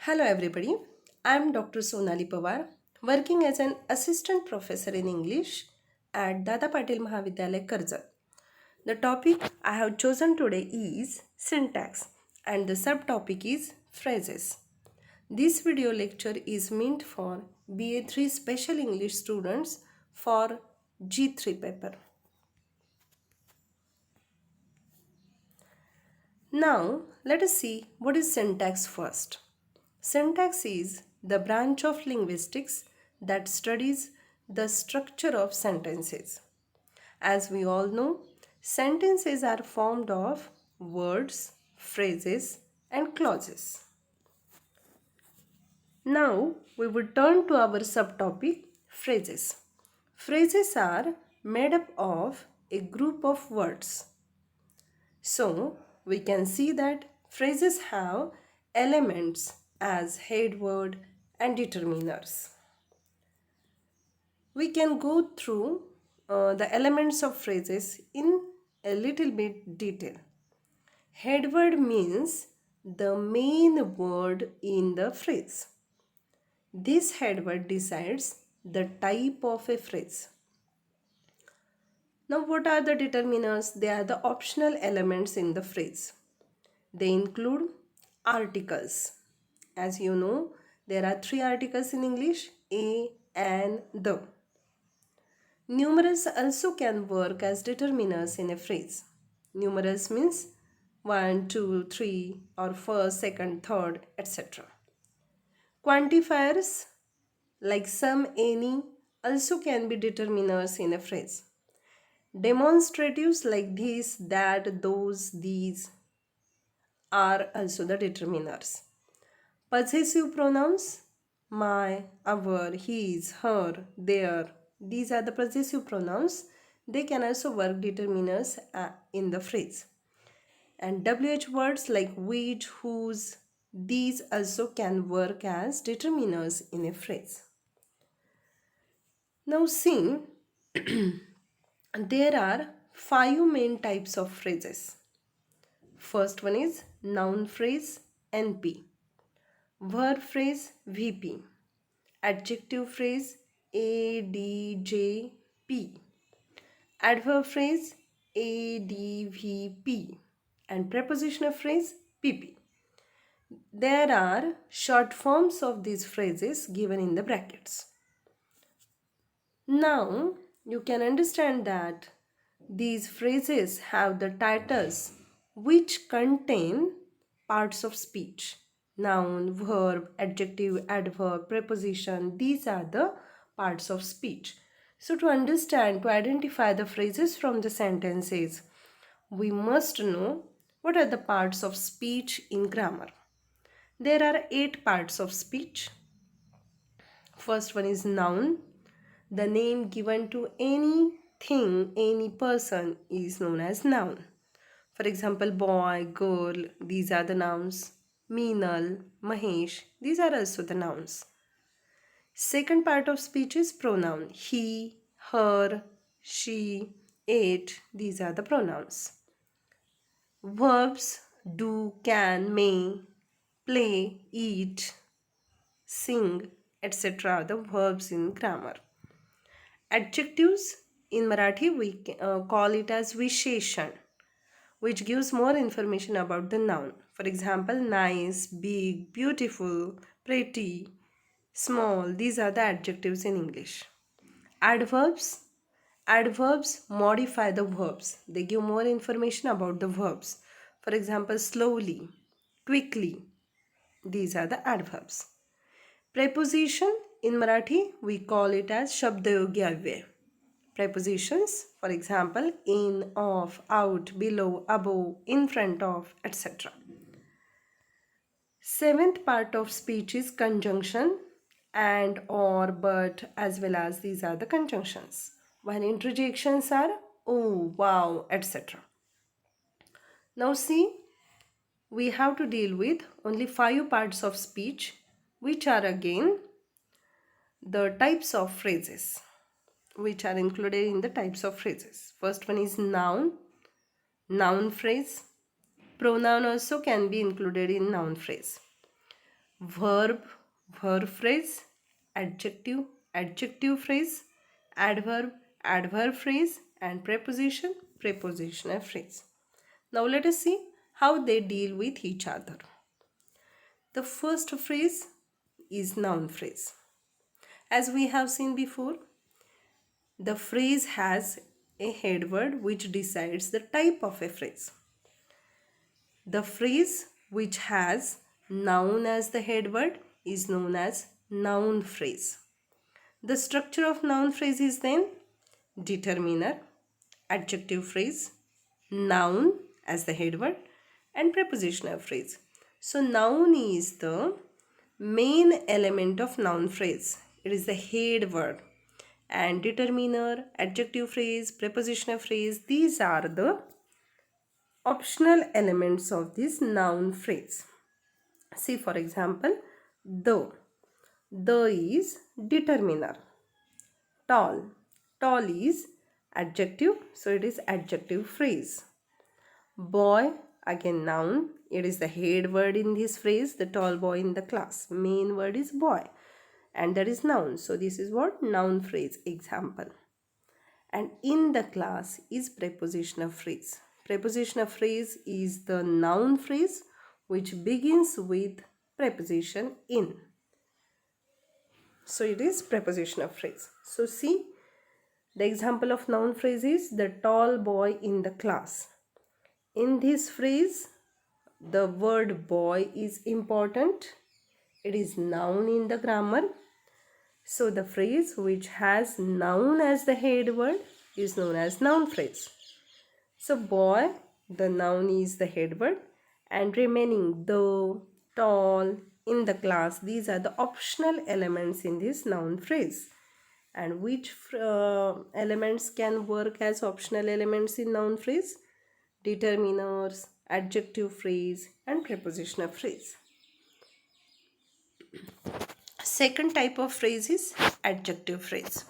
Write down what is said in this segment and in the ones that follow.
Hello everybody, I am Dr. Sonali Pawar, working as an assistant professor in English at Dada Patil Mahavidyalaya, Karjat. The topic I have chosen today is syntax and the subtopic is phrases. This video lecture is meant for BA3 Special English students for G3 paper. Now, let us see what is syntax first. Syntax is the branch of linguistics that studies the structure of sentences. As we all know, sentences are formed of words, phrases, and clauses. Now, we will turn to our subtopic phrases. Phrases are made up of a group of words. So, we can see that phrases have elements as head word and determiners. We can go through the elements of phrases in a little bit detail. Head word means the main word in the phrase. This head word decides the type of a phrase. Now, what are the determiners? They are the optional elements in the phrase. They include articles. As you know, there are 3 articles in English: a, and, the. Numerals also can work as determiners in a phrase. Numerals means 1, 2, 3 or first, second, third, etc. Quantifiers like some, any also can be determiners in a phrase. Demonstratives like this, that, those, these are also the determiners. Possessive pronouns, my, our, his, her, their, these are the possessive pronouns. They can also work determiners in the phrase. And WH words like which, whose, these also can work as determiners in a phrase. Now see, there are 5 main types of phrases. First one is noun phrase, NP. Verb phrase, VP. Adjective phrase, ADJP. Adverb phrase, ADVP. And prepositional phrase, PP. There are short forms of these phrases given in the brackets. Now, you can understand that these phrases have the titles which contain parts of speech. Noun, verb, adjective, adverb, preposition, these are the parts of speech. So to understand, to identify the phrases from the sentences, we must know what are the parts of speech in grammar. There are 8 parts of speech. First one is noun. The name given to anything, any person is known as noun. For example, boy, girl, these are the nouns. Meenal, Mahesh, these are also the nouns. Second part of speech is pronoun. He, her, she, it, these are the pronouns. Verbs, do, can, may, play, eat, sing, etc. are the verbs in grammar. Adjectives, in Marathi we call it as visheshan, which gives more information about the noun. For example, nice, big, beautiful, pretty, small, these are the adjectives in English. Adverbs modify the verbs. They give more information about the verbs. For example, slowly, quickly, these are the adverbs. Preposition, in Marathi we call it as shabdayogi avyay. Prepositions, for example, in, of, out, below, above, in front of, etc. Seventh part of speech is conjunction, and, or, but, as well as these are the conjunctions. While interjections are oh, wow, etc. Now see, we have to deal with only 5 parts of speech, which are again the types of phrases, which are included in the types of phrases. First one is noun, noun phrase. Pronoun also can be included in noun phrase. verb, verb phrase, adjective, adjective phrase, adverb, adverb phrase, and preposition, prepositional phrase. Now let us see how they deal with each other. The first phrase is noun phrase. As we have seen before, the phrase has a head word which decides the type of a phrase. The phrase which has noun as the head word is known as noun phrase. The structure of noun phrase is then determiner, adjective phrase, noun as the head word, and prepositional phrase. So noun is the main element of noun phrase. It is the head word. And determiner, adjective phrase, prepositional phrase, these are the optional elements of this noun phrase. See, for example, the. The is determiner. Tall. Tall is adjective, so it is adjective phrase. Boy, again noun. It is the head word in this phrase, the tall boy in the class. Main word is boy, and that is noun. So this is what noun phrase example. And in the class is prepositional phrase. Prepositional phrase is the noun phrase which begins with preposition in. So it is prepositional phrase. So see, the example of noun phrase is the tall boy in the class. In this phrase, the word boy is important. It is noun in the grammar. So the phrase which has noun as the head word is known as noun phrase. So boy, the noun is the head word, and remaining the, tall, in the class, these are the optional elements in this noun phrase. And which elements can work as optional elements in noun phrase? Determiners, adjective phrase, and prepositional phrase. Second type of phrase is adjective phrase.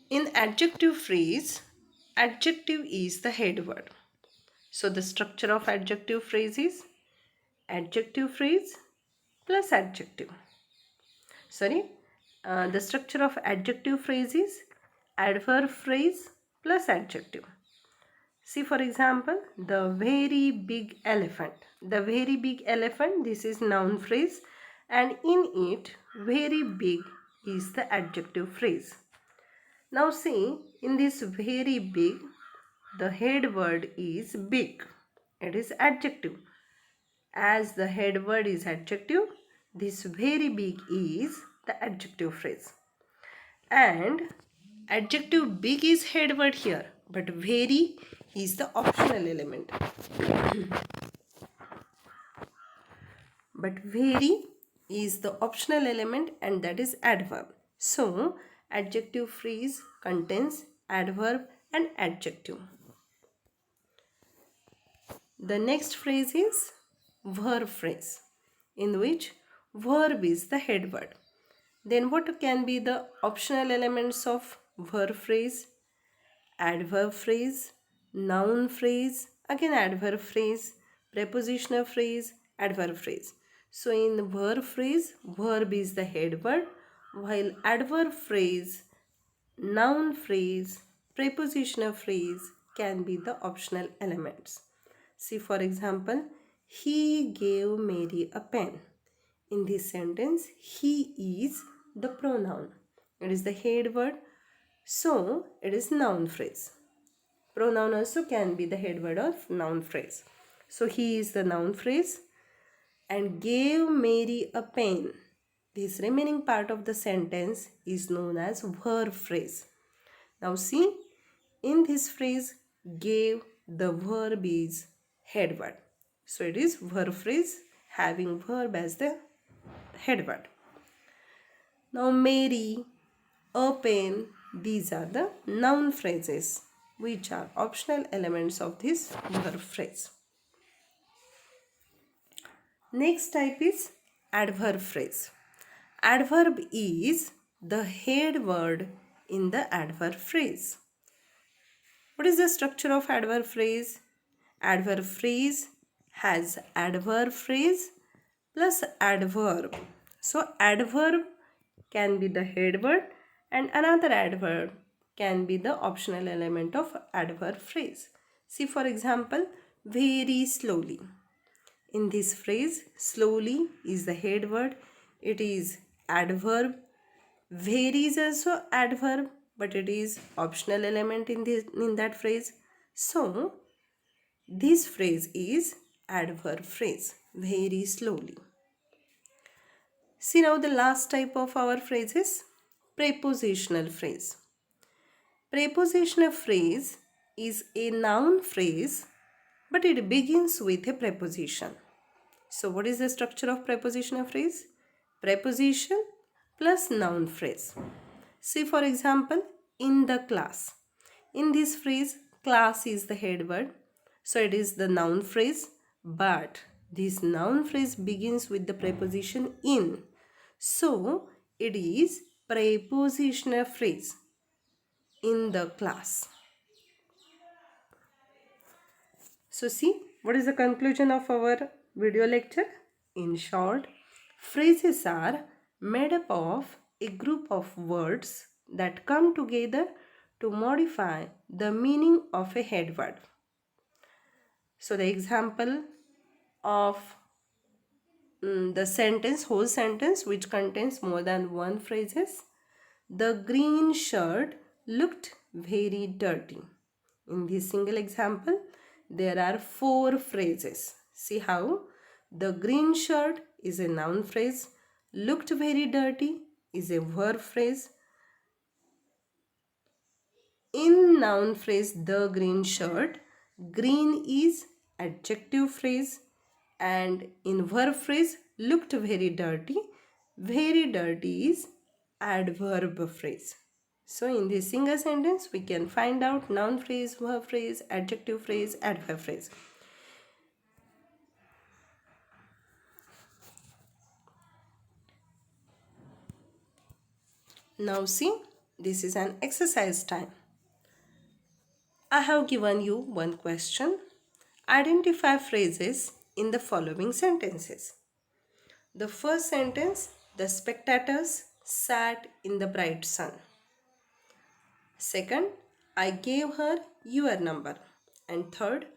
In adjective phrase, adjective is the head word. So the structure of adjective phrase is adjective phrase plus adjective. The structure of adjective phrase is adverb phrase plus adjective. See, for example, the very big elephant. The very big elephant, this is noun phrase, and in it, very big is the adjective phrase. Now see, in this very big, the head word is big. It is adjective. As the head word is adjective, this very big is the adjective phrase. And adjective big is head word here, but very is the optional element. But very is the optional element, and that is adverb. So adjective phrase contains adverb and adjective. The next phrase is verb phrase, in which verb is the head word. Then what can be the optional elements of verb phrase? Adverb phrase, noun phrase, again adverb phrase, prepositional phrase, adverb phrase. So in verb phrase, verb is the head word, while adverb phrase, noun phrase, prepositional phrase can be the optional elements. See, for example, he gave Mary a pen. In this sentence, he is the pronoun. It is the head word, so it is noun phrase. Pronoun also can be the head word of noun phrase. So he is the noun phrase, and gave Mary a pen. This remaining part of the sentence is known as verb phrase. Now see, in this phrase, gave, the verb is head word. So it is verb phrase having verb as the head word. Now Mary, a pen, these are the noun phrases which are optional elements of this verb phrase. Next type is adverb phrase. Adverb is the head word in the adverb phrase. What is the structure of adverb phrase? Adverb phrase has adverb phrase plus adverb. So adverb can be the head word and another adverb can be the optional element of adverb phrase. See for example, very slowly. In this phrase, slowly is the head word. It is adverb. Very is also adverb, but it is optional element in that phrase. So this phrase is adverb phrase, very slowly. See now the last type of our phrase is prepositional phrase. Prepositional phrase is a noun phrase, but it begins with a preposition. So what is the structure of prepositional phrase? Preposition plus noun phrase. See for example, in the class. In this phrase, class is the head word. So it is the noun phrase, but this noun phrase begins with the preposition in. So it is prepositional phrase, in the class. So see, what is the conclusion of our video lecture? In short, phrases are made up of a group of words that come together to modify the meaning of a head word. So the example of the sentence, whole sentence which contains more than one phrases. The green shirt looked very dirty. In this single example, there are 4 phrases. See how the green shirt is a noun phrase, looked very dirty is a verb phrase. In noun phrase the green shirt, green is adjective phrase, and in verb phrase looked very dirty is adverb phrase. So in this single sentence we can find out noun phrase, verb phrase, adjective phrase, adverb phrase. Now see, this is an exercise time. I have given you one question. Identify phrases in the following sentences. The first sentence, the spectators sat in the bright sun. Second, I gave her your number. And third,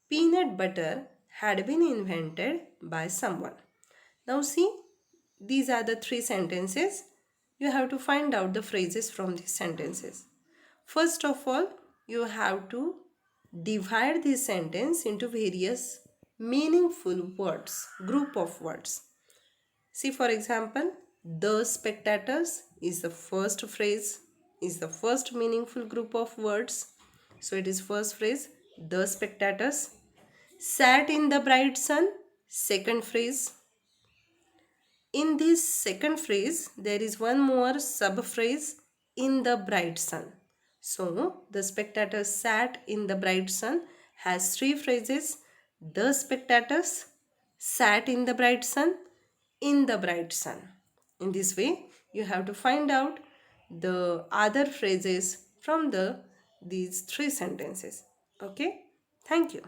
peanut butter had been invented by someone. Now see, these are the 3 sentences. You have to find out the phrases from these sentences. First of all, you have to divide this sentence into various meaningful words, group of words. See for example, the spectators is the first phrase, is the first meaningful group of words. So it is first phrase, the spectators. Sat in the bright sun, second phrase. In this second phrase, there is one more sub-phrase, in the bright sun. So, the spectators sat in the bright sun has 3 phrases. The spectators sat in the bright sun, in the bright sun. In this way, you have to find out the other phrases from these 3 sentences. Okay? Thank you.